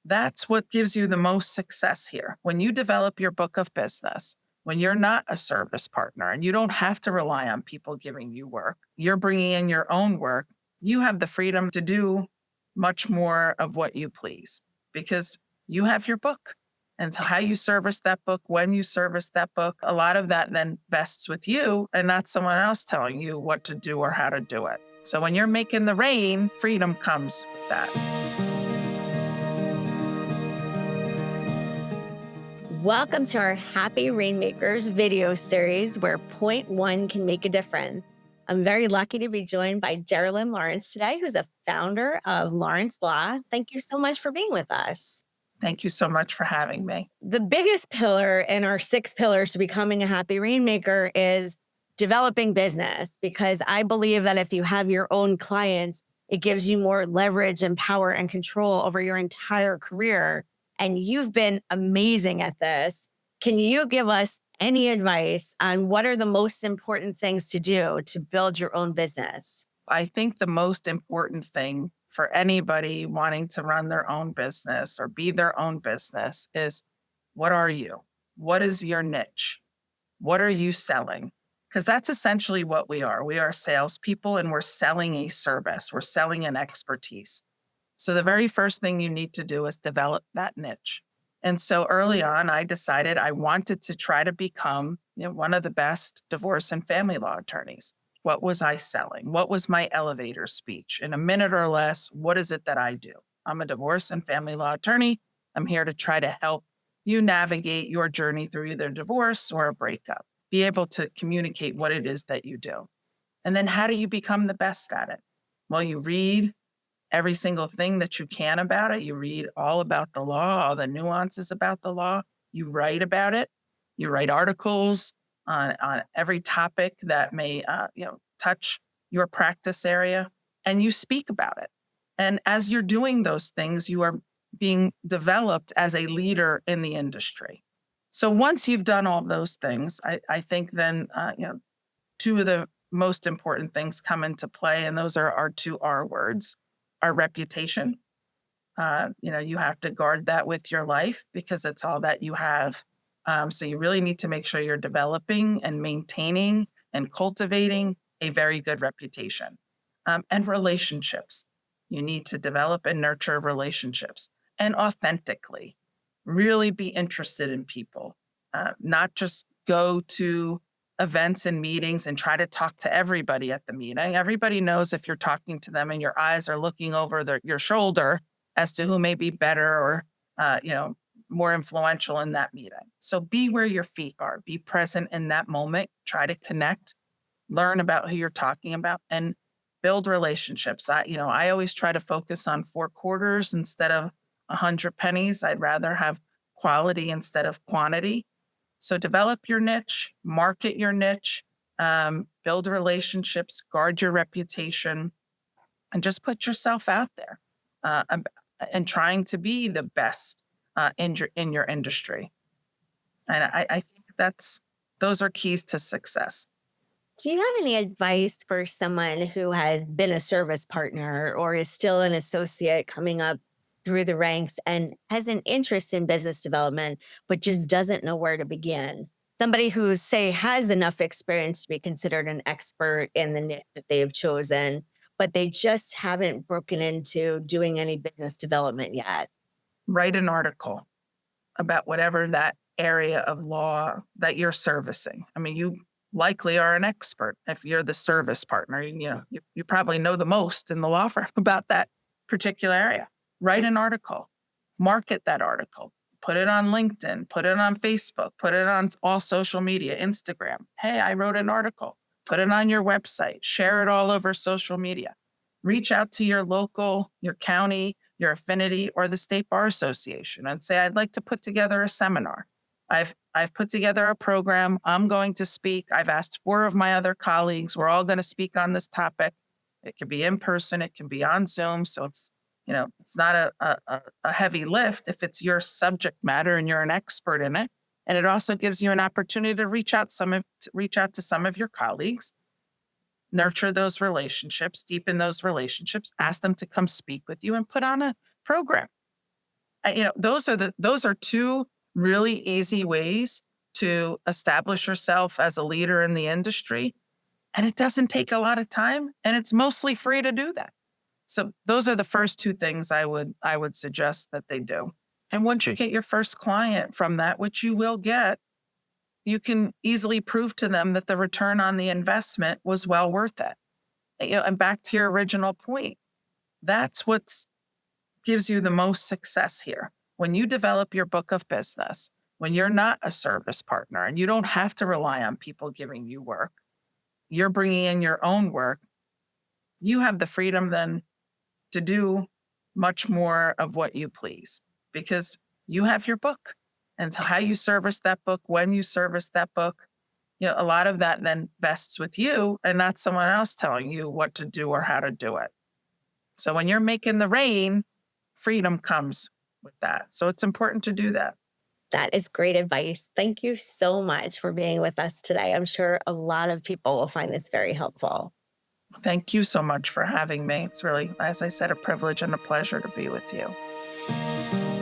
That's what gives you the most success here. When you develop your book of business, when you're not a service partner and you don't have to rely on people giving you work, you're bringing in your own work, you have the freedom to do much more of what you please because you have your book. And so how you service that book, when you service that book, a lot of that then vests with you and not someone else telling you what to do or how to do it. So when you're making the rain, freedom comes with that. Welcome to our Happy Rainmakers video series where point one can make a difference. I'm very lucky to be joined by Jeralyn Lawrence today, who's a founder of Lawrence Law. Thank you so much for being with us. Thank you so much for having me. The biggest pillar in our 6 pillars to becoming a happy rainmaker is developing business, because I believe that if you have your own clients, it gives you more leverage and power and control over your entire career. And you've been amazing at this. Can you give us any advice on what are the most important things to do to build your own business? I think the most important thing for anybody wanting to run their own business or be their own business is, what are you? What is your niche? What are you selling? Because that's essentially what we are. We are salespeople and we're selling a service. We're selling an expertise. So the very first thing you need to do is develop that niche. And so early on, I decided I wanted to try to become one of the best divorce and family law attorneys. What was I selling? What was my elevator speech? In a minute or less, what is it that I do? I'm a divorce and family law attorney. I'm here to try to help you navigate your journey through either divorce or a breakup. Be able to communicate what it is that you do. And then how do you become the best at it? Well, you read every single thing that you can about it. You read all about the law, all the nuances about the law. You write about it. You write articles on every topic that may touch your practice area, and you speak about it. And as you're doing those things, you are being developed as a leader in the industry. So once you've done all those things, I think then two of the most important things come into play, and those are our 2 R words. Our reputation. You have to guard that with your life because it's all that you have. So you really need to make sure you're developing and maintaining and cultivating a very good reputation. And relationships. You need to develop and nurture relationships and authentically. Really be interested in people, not just go to events and meetings and try to talk to everybody at the meeting. Everybody knows if you're talking to them and your eyes are looking over your shoulder as to who may be better or, more influential in that meeting. So be where your feet are, be present in that moment, try to connect, learn about who you're talking about and build relationships. I always try to focus on 4 quarters instead of 100 pennies. I'd rather have quality instead of quantity. So develop your niche, market your niche, build relationships, guard your reputation, and just put yourself out there and trying to be the best in your industry. And I think those are keys to success. Do you have any advice for someone who has been a service partner or is still an associate coming up through the ranks and has an interest in business development, but just doesn't know where to begin? Somebody who, say, has enough experience to be considered an expert in the niche that they have chosen, but they just haven't broken into doing any business development yet. Write an article about whatever that area of law that you're servicing. I mean, you likely are an expert. If you're the service partner, you probably know the most in the law firm about that particular area. Write an article, market that article, put it on LinkedIn, put it on Facebook, put it on all social media, Instagram. Hey, I wrote an article. Put it on your website, share it all over social media. Reach out to your local, your county, your affinity, or the State Bar Association and say, I'd like to put together a seminar. I've put together a program. I'm going to speak. I've asked 4 of my other colleagues. We're all going to speak on this topic. It can be in person. It can be on Zoom. So it's not a heavy lift if it's your subject matter and you're an expert in it. And it also gives you an opportunity to reach out to some of your colleagues, nurture those relationships, deepen those relationships, ask them to come speak with you and put on a program. Those are two really easy ways to establish yourself as a leader in the industry, and it doesn't take a lot of time, and it's mostly free to do that. So those are the first two things I would suggest that they do. And once you get your first client from that, which you will get, you can easily prove to them that the return on the investment was well worth it. And back to your original point, that's what gives you the most success here. When you develop your book of business, when you're not a service partner and you don't have to rely on people giving you work, you're bringing in your own work, you have the freedom then to do much more of what you please because you have your book and how you service that book, when you service that book. A lot of that then vests with you and not someone else telling you what to do or how to do it. So when you're making the rain, freedom comes with that. So it's important to do that. That is great advice. Thank you so much for being with us today. I'm sure a lot of people will find this very helpful. Thank you so much for having me. It's really, as I said, a privilege and a pleasure to be with you.